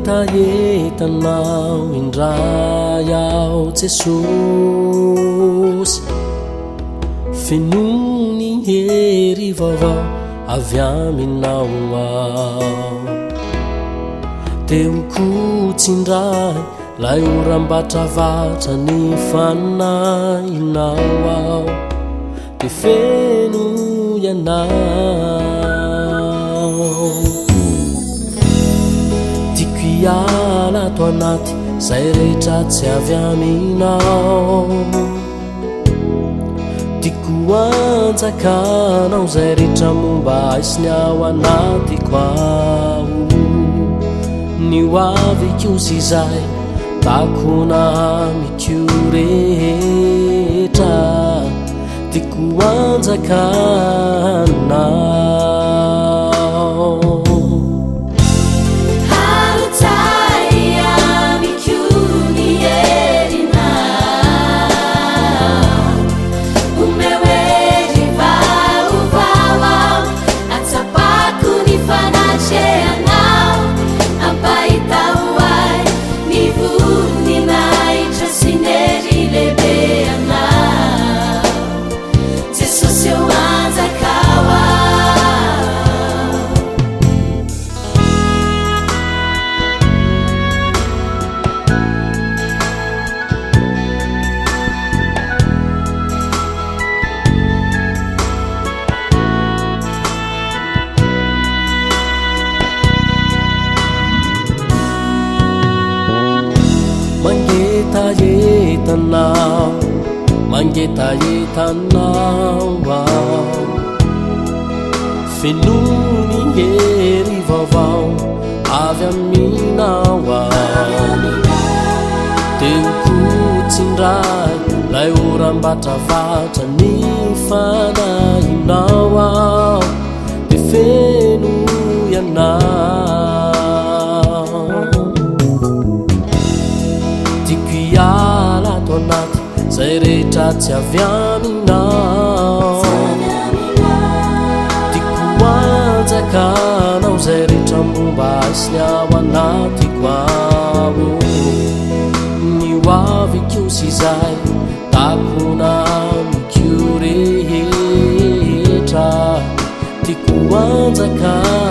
mangetahietanao indray ao Jesosy fenony hery vaovao avy aminao ao teo kotsindray lay orambatravatra ny fanahinao ao de feno ianao tiako iala ato anaty zay rehetra tsy avy aminao tiako anjakanao zay rehetra momba aisiny ao anatiko ao ny hoavy kosa izay takona mikio rehetra tiako anjakanao mangetayetanao ao fenony hery vaovao avy aminao ao teo kotsindray lay orambatravatra ny fanahinao ao de feno ianao tiako iala ato anaty zay rehetra tsy avy aminao tiako anjakanao zay rehetra momba aisiny ao anatiko ao ny hoavy kosa izay takona mikio rehetra tiako anjakanao